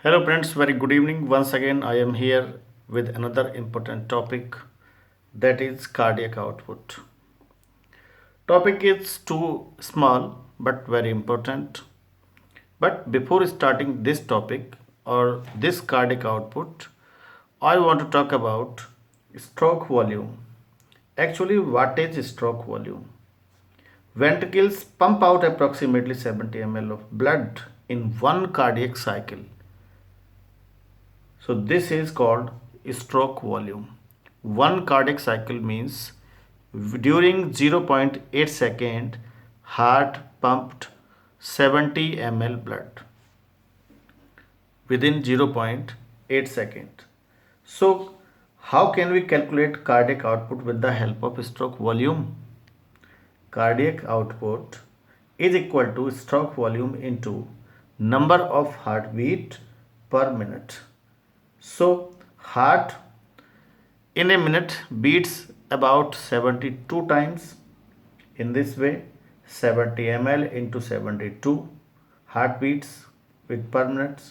Hello friends, very good evening. Once again, I am here with another important topic, that is cardiac output. Topic is too small but very important. But before starting this topic or this cardiac output, I want to talk about stroke volume. Actually, what is stroke volume? Ventricles pump out approximately 70 ml of blood in one cardiac cycle. So this is called stroke volume. One cardiac cycle means during 0.8 second heart pumped 70 ml blood within 0.8 second. So how can we calculate cardiac output with the help of stroke volume? Cardiac output is equal to stroke volume into number of heartbeat per minute. So heart in a minute beats about 72 times. In this way, 70 ml into 72 heartbeats with per minute.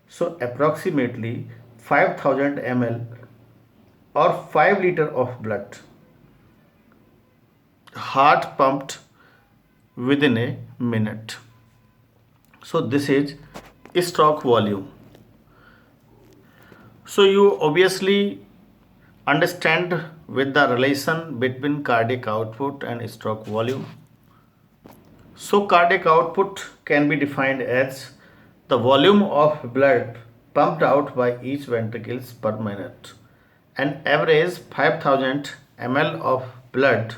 So approximately 5000 ml or 5 liter of blood heart pumped within a minute. So this is stroke volume. So you obviously understand with the relation between cardiac output and stroke volume. So cardiac output can be defined as the volume of blood pumped out by each ventricles per minute. An average 5000 ml of blood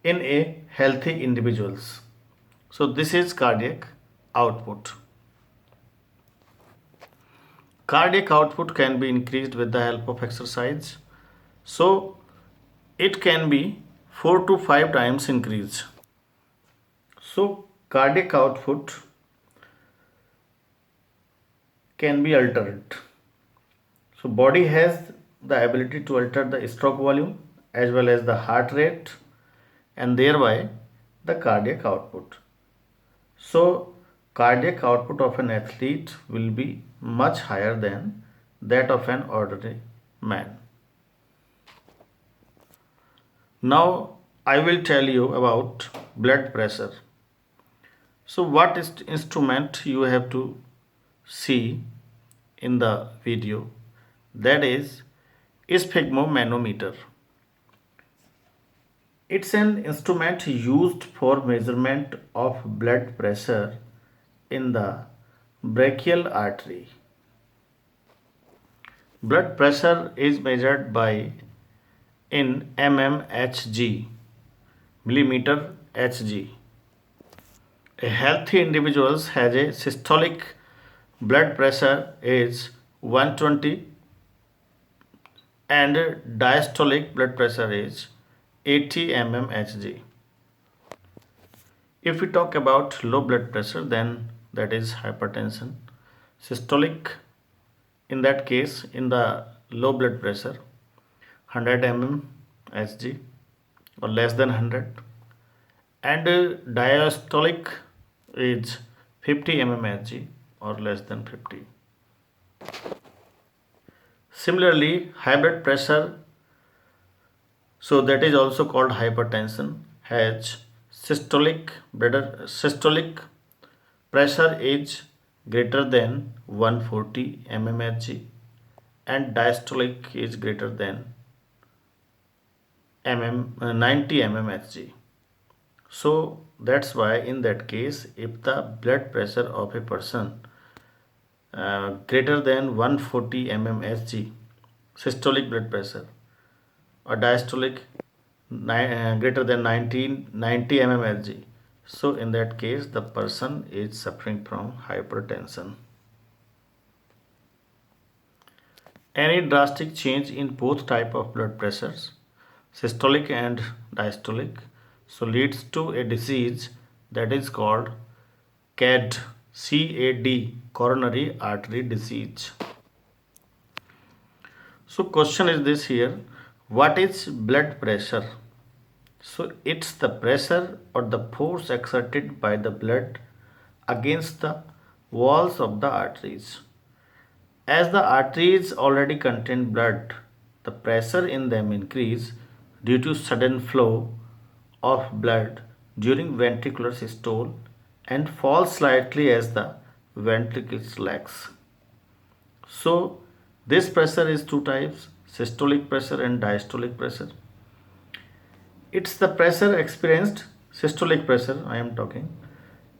in a healthy individuals. So this is cardiac output. Cardiac output can be increased with the help of exercise. So it can be 4 to 5 times increase. So cardiac output can be altered. So body has the ability to alter the stroke volume as well as the heart rate and thereby the cardiac output. So cardiac output of an athlete will be much higher than that of an ordinary man. Now I will tell you about blood pressure. So what is instrument you have to see in the video, that is sphygmomanometer. It's an instrument used for measurement of blood pressure in the brachial artery. Blood pressure is measured by in mmHg, millimeter Hg. A healthy individual has a systolic blood pressure is 120 and diastolic blood pressure is 80 mmHg. If we talk about low blood pressure, then that is hypertension. Systolic, in that case, in the low blood pressure, 100 mmHg or less than 100, and diastolic is 50 mmHg or less than 50. Similarly, high blood pressure, so that is also called hypertension, has systolic pressure is greater than 140 mmHg and diastolic is greater than 90 mmHg. So that's why in that case, if the blood pressure of a person greater than 140 mmHg, systolic blood pressure, or diastolic greater than 90 mmHg, so in that case the person is suffering from hypertension. Any drastic change in both type of blood pressures, systolic and diastolic, so leads to a disease that is called CAD, coronary artery disease. So question is this here, what is blood pressure? So it's the pressure or the force exerted by the blood against the walls of the arteries. As the arteries already contain blood, the pressure in them increase due to sudden flow of blood during ventricular systole and falls slightly as the ventricles relax. So, this pressure is two types, systolic pressure and diastolic pressure. It's the pressure experienced, systolic pressure I am talking.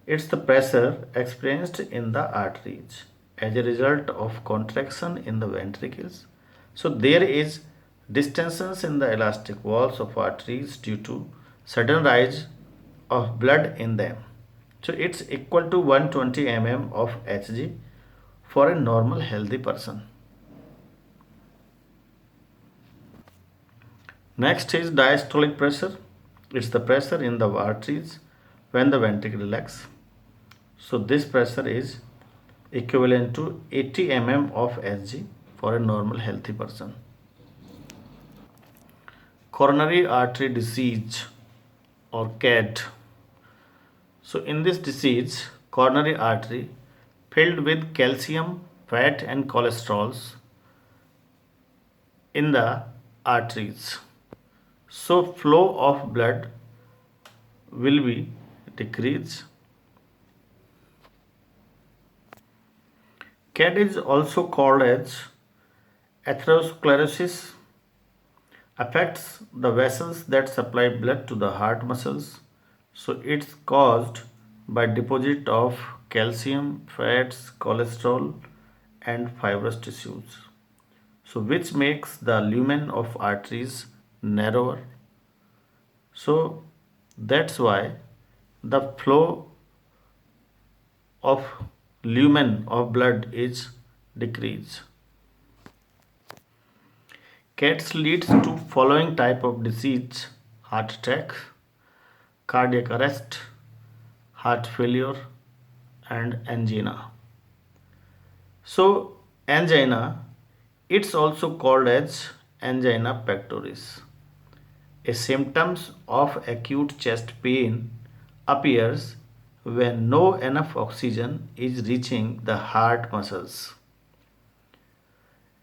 It's the pressure experienced in the arteries as a result of contraction in the ventricles. So there is distensions in the elastic walls of arteries due to sudden rise of blood in them. So it's equal to 120 mm of Hg for a normal healthy person. Next is diastolic pressure. It's the pressure in the arteries when the ventricle relax. So this pressure is equivalent to 80 mm of Hg for a normal healthy person. Coronary artery disease or CAD. So in this disease, coronary artery filled with calcium, fat and cholesterols in the arteries. So flow of blood will be decreased. CAD is also called as atherosclerosis, affects the vessels that supply blood to the heart muscles. So it's caused by deposit of calcium, fats, cholesterol and fibrous tissues. So which makes the lumen of arteries narrower. So that's why the flow of lumen of blood is decreased. CATS leads to following type of disease: heart attack, cardiac arrest, heart failure and angina. So angina, it's also called as angina pectoris. A symptoms of acute chest pain appears when no enough oxygen is reaching the heart muscles.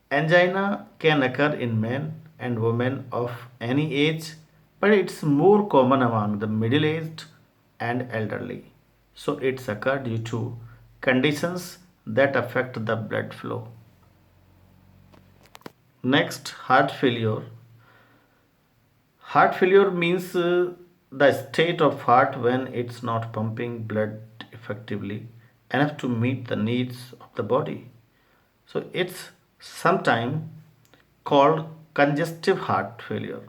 Angina can occur in men and women of any age, but it's more common among the middle aged and elderly. So it's occurred due to conditions that affect the blood flow. Next, heart failure. Heart failure means the state of heart when it's not pumping blood effectively enough to meet the needs of the body. So it's sometimes called congestive heart failure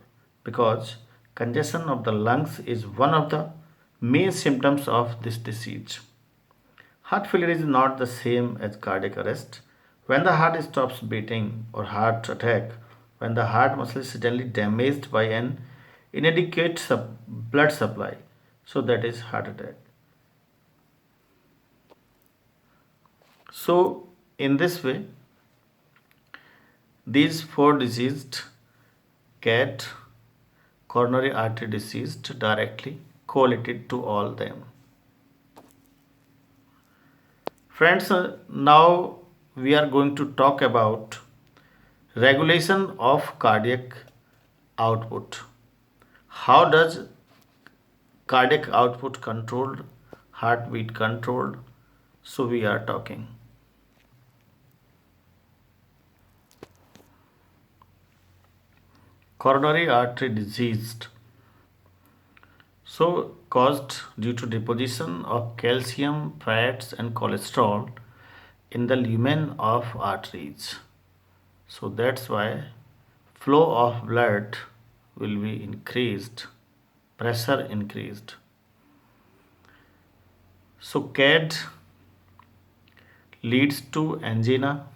because congestion of the lungs is one of the main symptoms of this disease. Heart failure is not the same as cardiac arrest. When the heart stops beating, or heart attack, when the heart muscle is suddenly damaged by an inadequate blood supply, so that is heart attack. So, in this way, these four diseased, CAT, coronary artery disease, directly correlated to all them. Friends, now we are going to talk about regulation of cardiac output. How does cardiac output controlled, heartbeat controlled? So we are talking. Coronary artery disease. So caused due to deposition of calcium, fats and cholesterol in the lumen of arteries. So that's why flow of blood will be increased, pressure increased. So CAD leads to angina,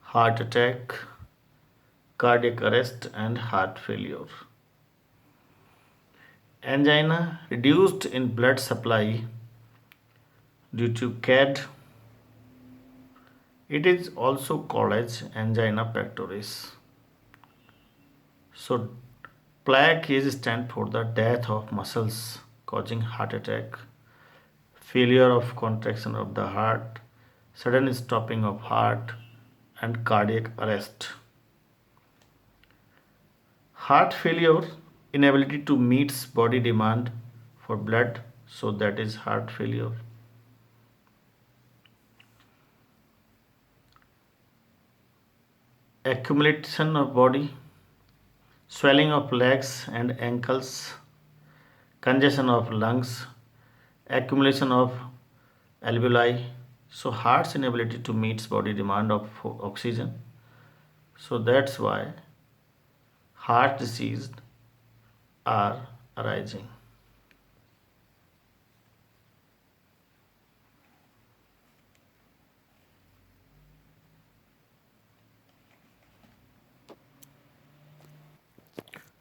heart attack, cardiac arrest and heart failure. Angina reduced in blood supply due to CAD. It is also called as angina pectoris. So plaque is stand for the death of muscles causing heart attack. failure of contraction of the heart, sudden stopping of heart, and cardiac arrest. Heart failure, inability to meet body demand for blood, so that is heart failure. Accumulation of body, swelling of legs and ankles, congestion of lungs, accumulation of alveoli. So heart's inability to meet body demand of oxygen. So that's why heart disease are arising.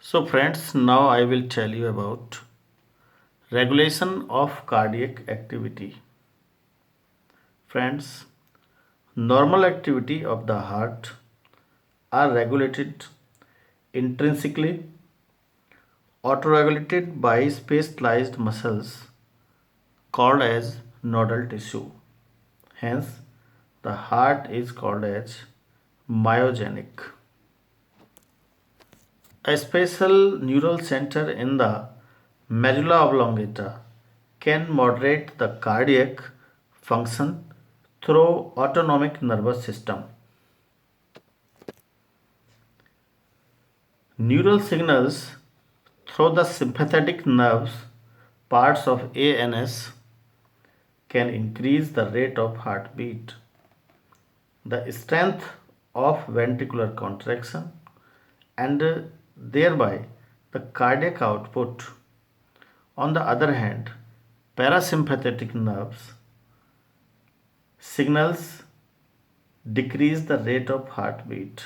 So friends, now I will tell you about regulation of cardiac activity. Friends, normal activity of the heart are regulated intrinsically, autoregulated by specialized muscles called as nodal tissue. Hence, the heart is called as myogenic. A special neural center in the medulla oblongata can moderate the cardiac function through autonomic nervous system. Neural signals through the sympathetic nerves parts of ANS can increase the rate of heartbeat, the strength of ventricular contraction, and thereby the cardiac output. On the other hand, parasympathetic nerves signals decrease the rate of heartbeat.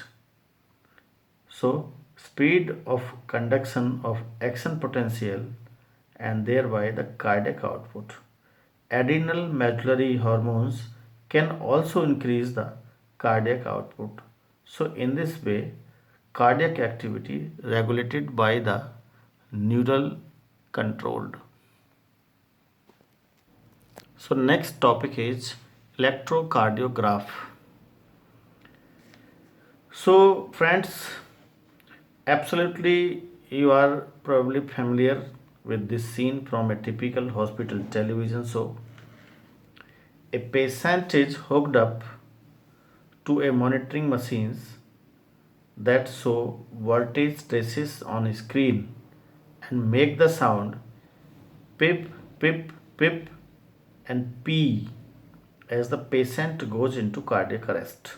So, speed of conduction of action potential and thereby the cardiac output. Adrenal medullary hormones can also increase the cardiac output. So, in this way, cardiac activity regulated by the neural controlled. So, next topic is electrocardiograph. So, friends, absolutely, you are probably familiar with this scene from a typical hospital television show. A patient is hooked up to a monitoring machines that show voltage traces on a screen and make the sound pip pip pip and pee as the patient goes into cardiac arrest.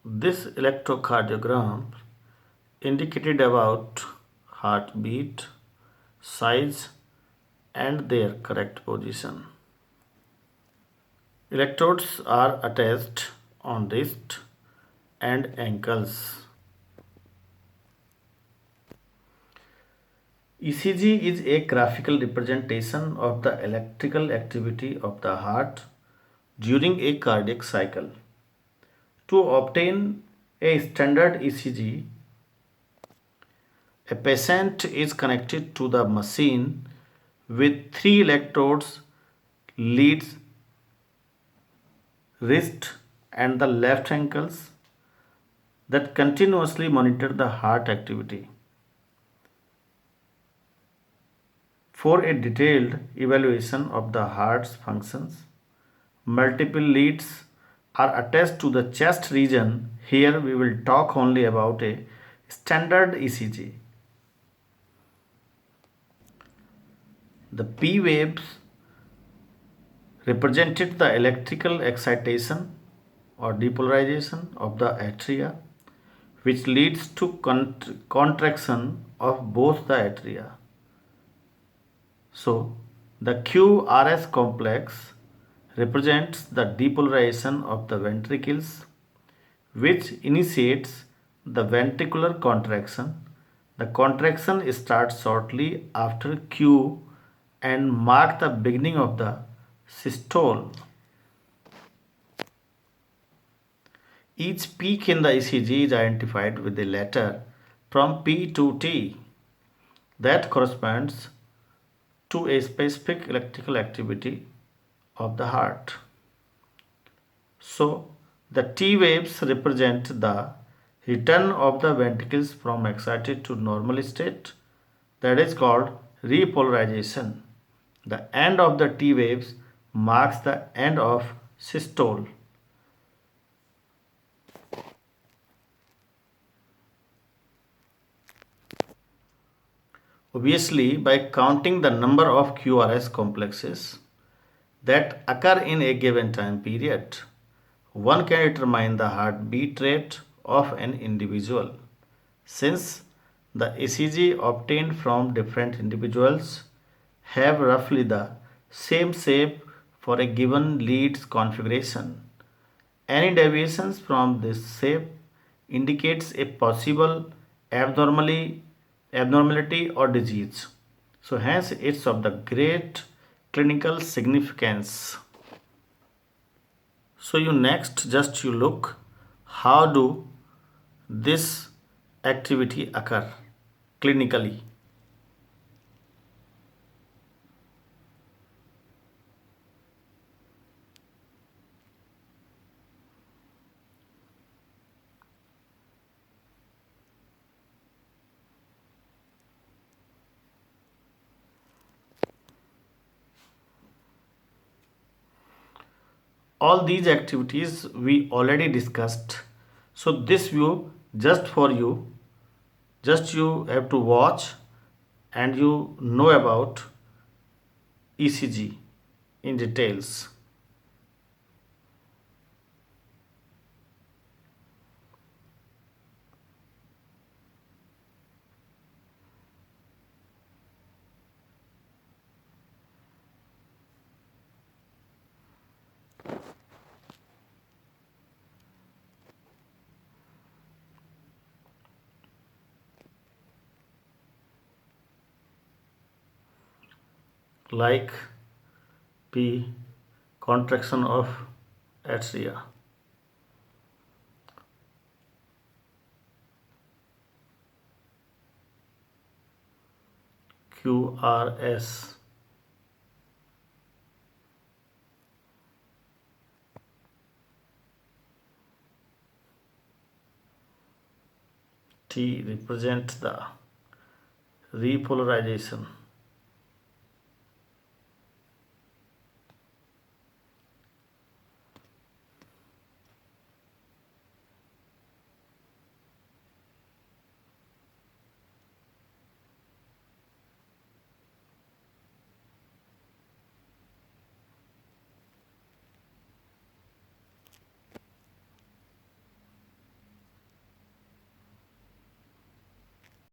This electrocardiogram indicated about heartbeat, size, and their correct position. Electrodes are attached on wrist and ankles. ECG is a graphical representation of the electrical activity of the heart during a cardiac cycle. To obtain a standard ECG, a patient is connected to the machine with three electrodes, leads, wrist, and the left ankles that continuously monitor the heart activity. For a detailed evaluation of the heart's functions, multiple leads are attached to the chest region. Here we will talk only about a standard ECG. The P waves represented the electrical excitation or depolarization of the atria, which leads to contraction of both the atria. So, the QRS complex represents the depolarization of the ventricles, which initiates the ventricular contraction. The contraction starts shortly after Q and mark the beginning of the systole. Each peak in the ECG is identified with a letter from P to T that corresponds to a specific electrical activity of the heart. So, the T waves represent the return of the ventricles from excited to normal state, that is called repolarization. The end of the T waves marks the end of systole. Obviously, by counting the number of QRS complexes that occur in a given time period, one can determine the heartbeat rate of an individual. Since the ECG obtained from different individuals have roughly the same shape for a given leads configuration, any deviations from this shape indicates a possible abnormality or disease. So hence it's of the great clinical significance. So you next just you look how do this activity occur clinically. All these activities we already discussed. So this view just for you, just you have to watch and you know about ECG in details. Like P contraction of atria, QRS, T represents the repolarization.